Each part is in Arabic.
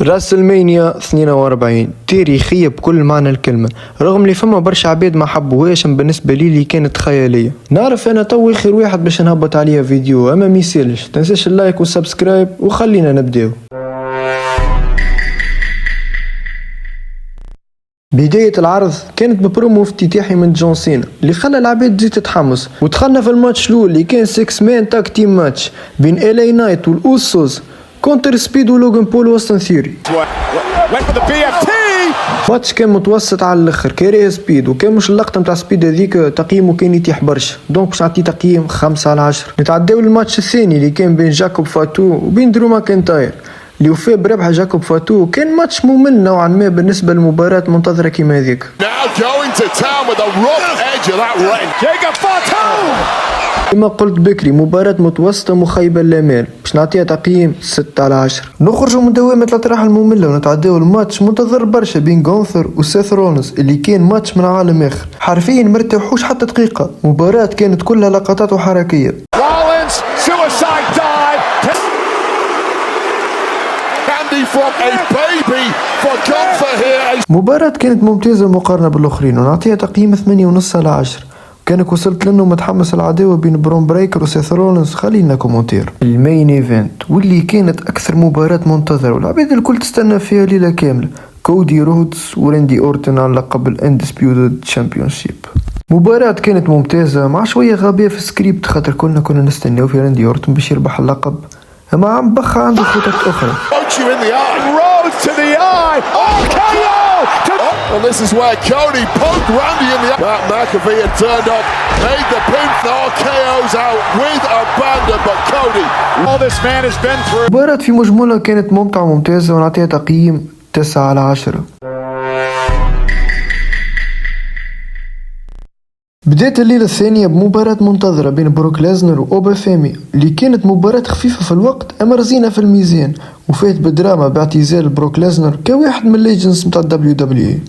راسلمانيا 42 تاريخية بكل معنى الكلمة، رغم اللي فما برشا عباد ما حبوهاش. بالنسبة لي اللي كانت خيالية. نعرف انا تو خير واحد باش نهبط عليها فيديو، اما ميسالش. تنساش اللايك والسبسكرايب وخلينا نبداو. بداية العرض كانت ببرومو افتتاحي من جون سينا اللي خلى العباد تزيد تتحمس، ودخلنا في الماتش الاول اللي كان 6 مان تاك تيم ماتش بين الي نايت والاوسوس كونتر سبيد ولوغان بول واستون ثيوري. ماتش كان متوسط على الاخر، كاريه سبيد، وكان مش اللقطه نتاع سبيد هذيك تقييمه كان يتيح برشا، دونك باش نعطيه تقييم 5/10. نتعداو للماتش الثاني اللي كان بين جاكوب فاتو وبين درو ماكنتاير اللي وفاه بربح جاكوب فاتو. كان ماتش ممل نوعا ما بالنسبه لمباراه منتظره كيما هذيك. كما قلت بكري مباراة متوسطة مخيبة للآمال، باش نعطيها تقييم 6/10. نخرجوا من دوامة الأطراح المملة ونتعداو الماتش منتظر برشا بين غونثر وسيث رولنز اللي كان ماتش من عالم آخر، حرفيا مرتاحوش حتى دقيقة. مباراة كانت كلها لقطات وحركية. مباراة كانت ممتازة مقارنة بالآخرين، ونعطيها تقييم 8.5/10. كانك وصلت لانه متحمس العداوه بين برون بريكر وسيث رولنز، خلينا كومنتير. المين ايفنت واللي كانت اكثر مباراه منتظره والعباد الكل تستنى فيها ليله كامله، كودي رودز وريندي اورتن على لقب الاندسبيوتد تشامبيونشيب. مباراة كانت ممتازة مع شوية غبية في السكريبت، خاطر كنا نستناو في ريندي اورتن باش يربح اللقب، اما عم بخا عنده خطط اخرى. And this is where Cody poked Randy in the Matt McAfee had turned up, made the pin. RKO's out with abandon, but Cody, all this man has been through. مباراة في مجملها كانت ممتعة وممتازة، ونعطيها تقييم 9/10. بداية الليلة الثانية بمباراة منتظرة بين بروك ليزنر وأوبا فيمي اللي كانت مباراة خفيفة في الوقت أما رزينة في الميزان، وفات بالدراما باعتزال بروك ليزنر كواحد من الليجنز متاع WWE.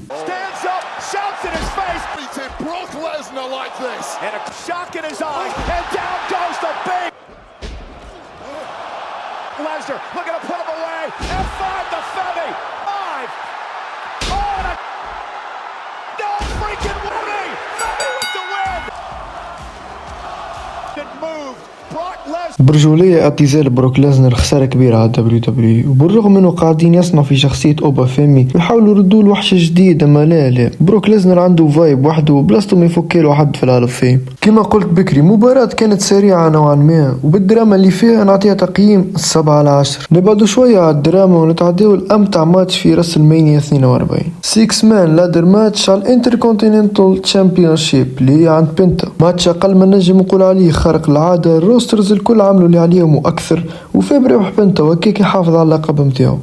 برجولية اعتزال بروك ليزنر خسارة كبيرة على WWE، وبالرغم انه قاعدين يصنعوا في شخصية اوبا فيمي ويحاولوا يردوا له وحش جديد، اما لا بروك ليزنر عنده فايب وحده بلاصتو ما يفكيله حد في الهال اوف فيم. كما قلت بكري مباراة كانت سريعة نوعا ما، وبالدراما اللي فيها نعطيها تقييم 7/10. نبعدوا شوية على الدراما ونتعداو الامتع ماتش في راسلمانيا 42 6 مان لادر ماتش على الانتركونتيننتال تشامبيونشيب اللي هي عند بنتا. ماتش اقل ما نجم نقول عليه خارق العادة، الروسترز الكل عملوا اللي عليهم واكثر، وفيبري وحبنتا وكيك يحافظ على اللقب نتاعو.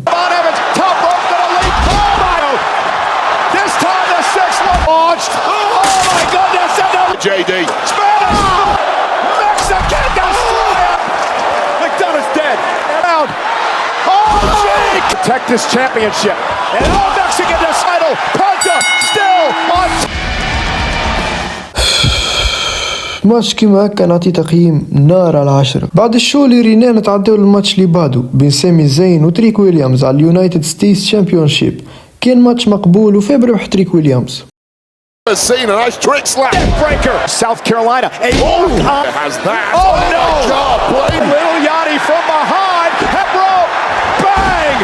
Protect this championship. And Mexican title. Penta still on. ماتش كيما هكا نعطي تقييم نار على 10. بعد الشو اللي رينا نتعداو للماتش اللي بعده بين سامي زين وتريك ويليامز على اليونايتد ستيتس تشامبيونشيب. كان ماتش مقبول وفيه بربح تريك ويليامز. Seen a nice trick slap. Breaker. South Carolina. Has that. Oh no! God, little Yachty from behind. Hip rope. Bang!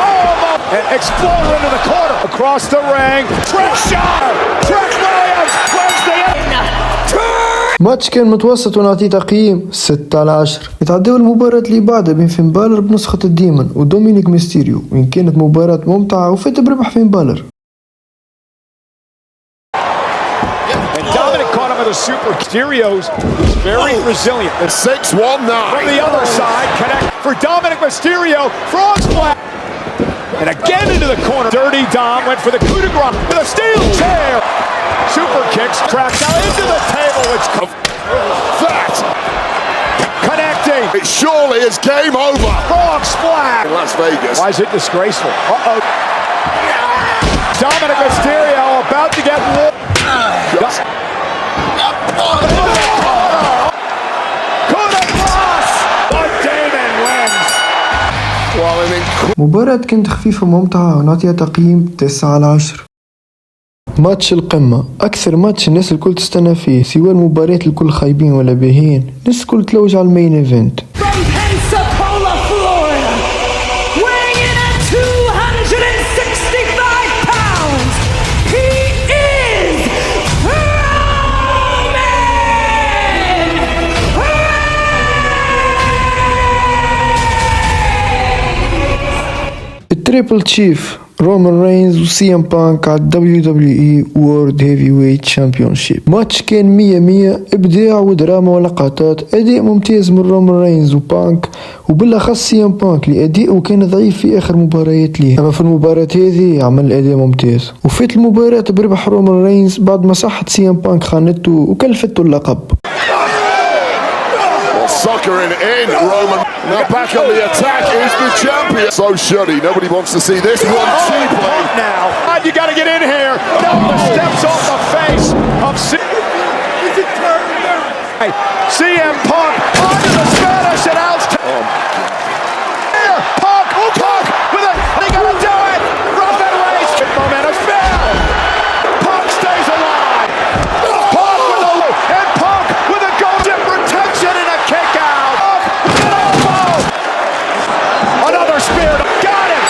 Oh, and explode into the corner. Across the ring. Trick shot. Trick Williams wins the ماتش كان متوسط ونعطيه تقييم 6/10. نتعداو المباراة اللي بعدها بين فين بالر بنسخة الديمون ودومينيك ميستيريو، وين كانت مباراة ممتعة وفات بربح فين بالر. The Super Mysterios is very resilient. The 6-1-9 from the other side, connect for Dominic Mysterio. Frog splash, and again into the corner. Dirty Dom went for the coup de grace with a steel chair. Super kicks, tracks out into the table. It's that connecting. It surely is game over. Frog splash in Las Vegas. Why is it disgraceful? Uh-oh. Dominic Mysterio about to get Well, an مباراة كانت خفيفة ممتعة ونعطيها تقييم 9/10. ماتش القمة أكثر ماتش الناس الكل تستنى فيه، سواء المباريات الكل خايبين ولا باهين، الناس الكل تلوج على المين ايفنت. التريبل تشيف رومان رينز وسي ام بانك على WWE World Heavyweight Championship. ماتش كان 100 إبداع ودراما ولقطات، أداء ممتاز من رومان رينز وبانك، وبالأخص سي ام بانك لأداءه كان ضعيف في آخر مباريات ليه، أما في المباراة هذه عمل أداء ممتاز. وفات المباراة بربح رومان رينز بعد ما صحت سي ام بانك خانته وكلفته اللقب. Suckering in, Roman. Now back on the attack is the champion. So shuddy. Nobody wants to see this one. Now, you got to get in here. No, the steps off the face of CM Punk onto the Spanish announce. Here, Punk with it. They got to do it. Roman Reigns. Momentum fell. Punk stays alive. Punk with the loop and Punk with a goal. Different tension and a kick out. With an elbow. Another spear. Got him.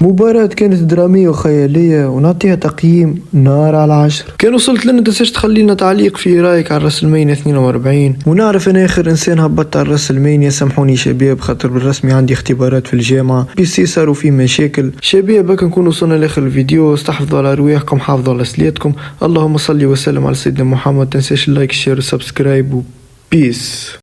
مباراة كانت درامية وخيالية ونعطيها تقييم 9/10. كان وصلت لنا تنساش تخلينا تعليق في رايك على رسلمانيا 42. ونعرف انا اخر انسان هبطت على رسلمانيا، سامحوني شباب خاطر بالرسمي عندي اختبارات في الجامعة بيسي صاروا فيه مشاكل. شباب هكا نكون وصلنا لاخر الفيديو، استحفظوا على رواحكم، حافظوا على سليتكم، اللهم صل وسلم على سيدنا محمد. تنساش اللايك الشير والسبسكرايب وبيس.